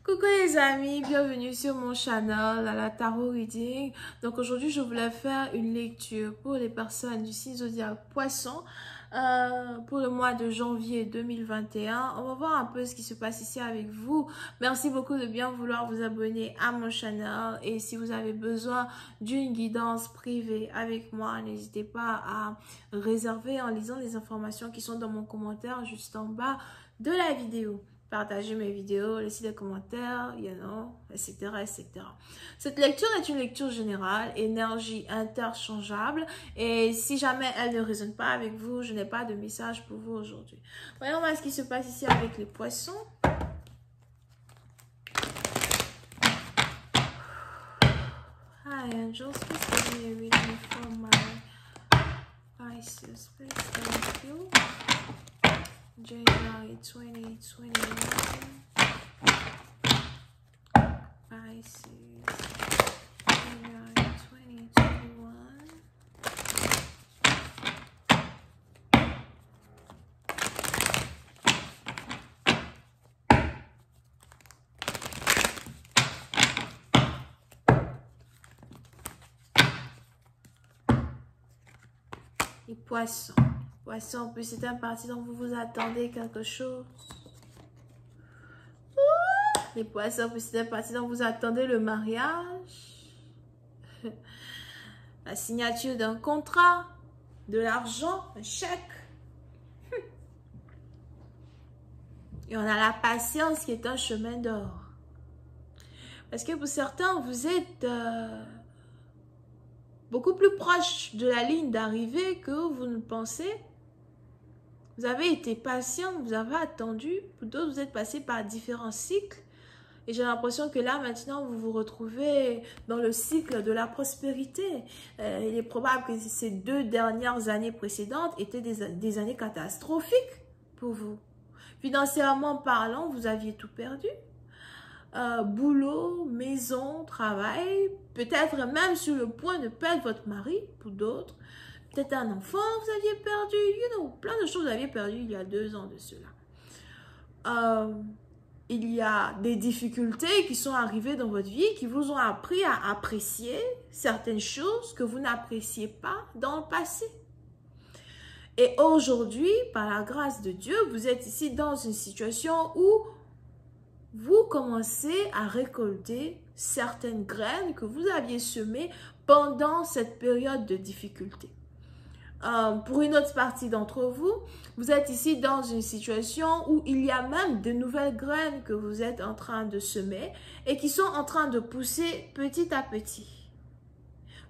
Coucou les amis, bienvenue sur mon channel à la Tarot Reading. Donc aujourd'hui je voulais faire une lecture pour les personnes du signe zodiaque Poisson pour le mois de janvier 2021. On va voir un peu ce qui se passe ici avec vous. Merci beaucoup de bien vouloir vous abonner à mon channel et si vous avez besoin d'une guidance privée avec moi, n'hésitez pas à réserver en lisant les informations qui sont dans mon commentaire juste en bas de la vidéo. Partagez mes vidéos, laissez des commentaires, etc., etc. Cette lecture est une lecture générale, énergie interchangeable. Et si jamais elle ne résonne pas avec vous, je n'ai pas de message pour vous aujourd'hui. Voyons voir ce qui se passe ici avec les poissons. Hi angels, please give me a reading for my Pisces. Please, thank you. January 2021, Pisces, January 2021. Les poissons. Poisson, puis c'est un parti dont vous vous attendez quelque chose. Les poissons, puis c'est un parti dont vous attendez le mariage. La signature d'un contrat, de l'argent, un chèque. Et on a la patience qui est un chemin d'or. Parce que pour certains, vous êtes beaucoup plus proche de la ligne d'arrivée que vous ne pensez. Vous avez été patient, vous avez attendu. Pour d'autres, vous êtes passé par différents cycles. Et j'ai l'impression que là, maintenant, vous vous retrouvez dans le cycle de la prospérité. Il est probable que ces 2 dernières années précédentes étaient des années catastrophiques pour vous. Financièrement parlant, vous aviez tout perdu. Boulot, maison, travail, peut-être même sur le point de perdre votre mari pour d'autres. Peut-être un enfant, vous aviez perdu, plein de choses vous aviez perdu il y a 2 ans de cela. Il y a des difficultés qui sont arrivées dans votre vie, qui vous ont appris à apprécier certaines choses que vous n'appréciez pas dans le passé. Et aujourd'hui, par la grâce de Dieu, vous êtes ici dans une situation où vous commencez à récolter certaines graines que vous aviez semées pendant cette période de difficulté. Pour une autre partie d'entre vous, vous êtes ici dans une situation où il y a même de nouvelles graines que vous êtes en train de semer et qui sont en train de pousser petit à petit.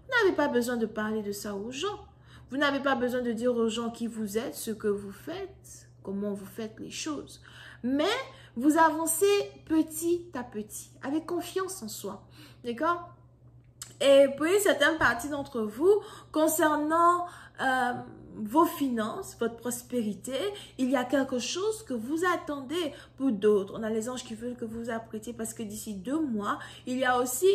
Vous n'avez pas besoin de parler de ça aux gens. Vous n'avez pas besoin de dire aux gens qui vous êtes, ce que vous faites, comment vous faites les choses. Mais vous avancez petit à petit, avec confiance en soi. D'accord? Et pour une certaine partie d'entre vous, concernant vos finances, votre prospérité, il y a quelque chose que vous attendez. Pour d'autres, on a les anges qui veulent que vous vous apprêtiez parce que d'ici 2 mois, il y a aussi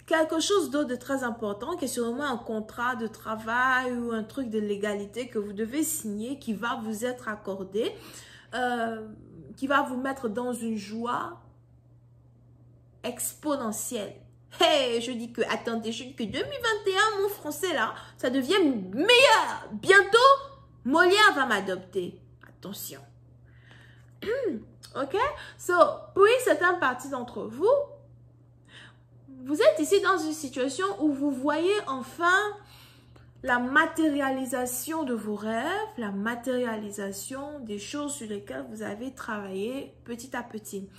quelque chose d'autre de très important qui est sûrement un contrat de travail ou un truc de légalité que vous devez signer qui va vous être accordé, qui va vous mettre dans une joie exponentielle. Hey, je dis que, attendez, je dis que 2021, mon français là, ça devient meilleur. Bientôt, Molière va m'adopter. Attention. Ok? So, pour une certaine partie d'entre vous, vous êtes ici dans une situation où vous voyez enfin la matérialisation de vos rêves, la matérialisation des choses sur lesquelles vous avez travaillé petit à petit.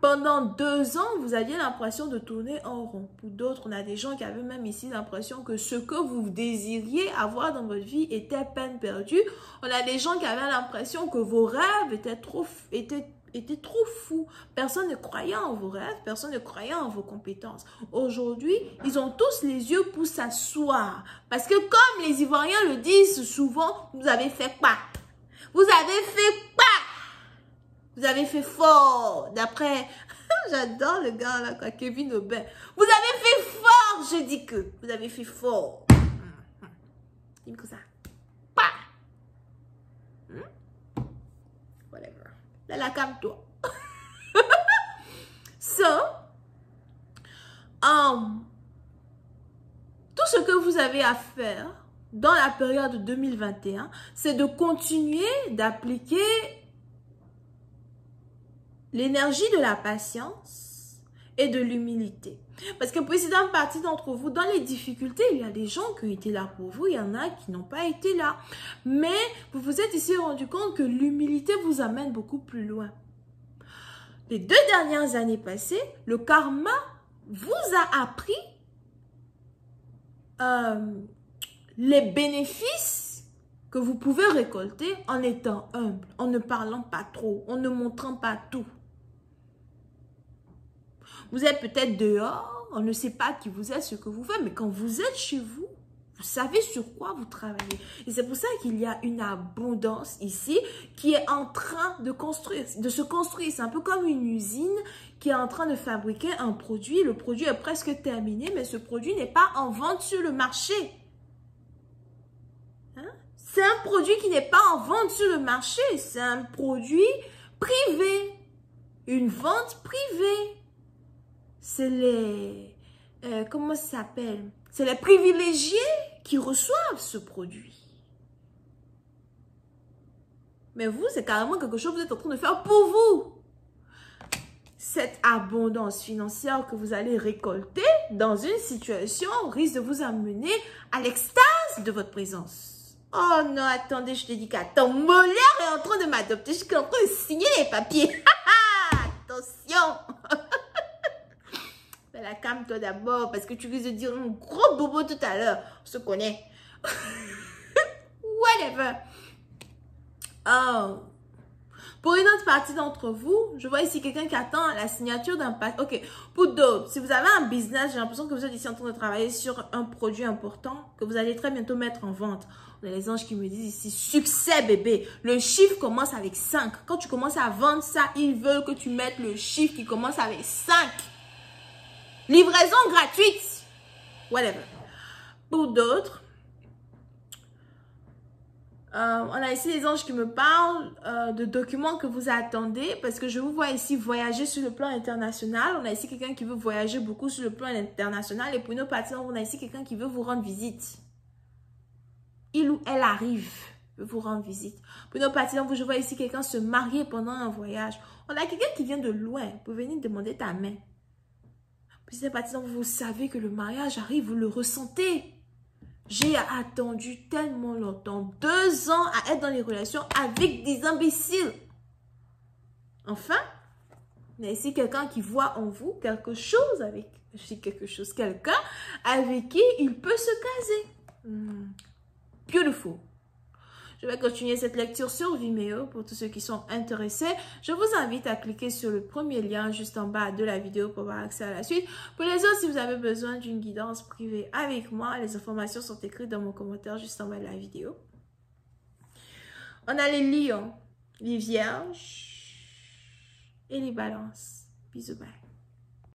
Pendant 2 ans, vous aviez l'impression de tourner en rond. Pour d'autres, on a des gens qui avaient même ici l'impression que ce que vous désiriez avoir dans votre vie était peine perdue. On a des gens qui avaient l'impression que vos rêves étaient trop fous. Personne ne croyait en vos rêves, personne ne croyait en vos compétences. Aujourd'hui, ils ont tous les yeux pour s'asseoir. Parce que comme les Ivoiriens le disent souvent, vous avez fait quoi? Vous avez fait quoi? Vous avez fait fort, d'après, j'adore le gars là, Kevin Aubin. Vous avez fait fort, je dis que. Vous avez fait fort. Dis comme ça. Pas. la calme-toi. So, tout ce que vous avez à faire dans la période 2021, c'est de continuer d'appliquer l'énergie de la patience et de l'humilité. Parce que pour une partie d'entre vous, dans les difficultés, il y a des gens qui ont été là pour vous, il y en a qui n'ont pas été là. Mais vous vous êtes ici rendu compte que l'humilité vous amène beaucoup plus loin. Les 2 dernières années passées, le karma vous a appris les bénéfices que vous pouvez récolter en étant humble, en ne parlant pas trop, en ne montrant pas tout. Vous êtes peut-être dehors, on ne sait pas qui vous êtes, ce que vous faites, mais quand vous êtes chez vous, vous savez sur quoi vous travaillez. Et c'est pour ça qu'il y a une abondance ici qui est en train de se construire. C'est un peu comme une usine qui est en train de fabriquer un produit. Le produit est presque terminé, mais ce produit n'est pas en vente sur le marché. Hein? C'est un produit qui n'est pas en vente sur le marché. C'est un produit privé. Une vente privée. C'est les... comment ça s'appelle? C'est les privilégiés qui reçoivent ce produit. Mais vous, c'est carrément quelque chose que vous êtes en train de faire pour vous. Cette abondance financière que vous allez récolter dans une situation risque de vous amener à l'extase de votre présence. Oh non, attendez, je te dis qu'attends, Molière est en train de m'adopter. Je suis en train de signer les papiers. Attention. Mais calme-toi d'abord parce que tu risques de dire un gros bobo tout à l'heure. On se connaît. Whatever. Oh. Pour une autre partie d'entre vous, je vois ici quelqu'un qui attend la signature d'un papier. Ok. Pour d'autres, si vous avez un business, j'ai l'impression que vous êtes ici en train de travailler sur un produit important que vous allez très bientôt mettre en vente. On a les anges qui me disent ici, succès bébé. Le chiffre commence avec 5. Quand tu commences à vendre ça, ils veulent que tu mettes le chiffre qui commence avec 5. Livraison gratuite. Whatever. Pour d'autres, on a ici les anges qui me parlent de documents que vous attendez parce que je vous vois ici voyager sur le plan international. On a ici quelqu'un qui veut voyager beaucoup sur le plan international et pour une autre partie, on a ici quelqu'un qui veut vous rendre visite. Il ou elle arrive, veut vous rendre visite. Pour une autre partie, je vois ici quelqu'un se marier pendant un voyage. On a quelqu'un qui vient de loin pour venir demander ta main. Puis c'est parti, vous savez que le mariage arrive, vous le ressentez. J'ai attendu tellement longtemps, 2 ans à être dans les relations avec des imbéciles. Enfin, il y a ici quelqu'un qui voit en vous quelque chose avec, quelqu'un avec qui il peut se caser. Beautiful. Je vais continuer cette lecture sur Vimeo pour tous ceux qui sont intéressés. Je vous invite à cliquer sur le premier lien juste en bas de la vidéo pour avoir accès à la suite. Pour les autres, si vous avez besoin d'une guidance privée avec moi, les informations sont écrites dans mon commentaire juste en bas de la vidéo. On a les lions, les vierges et les balances. Bisous, bye.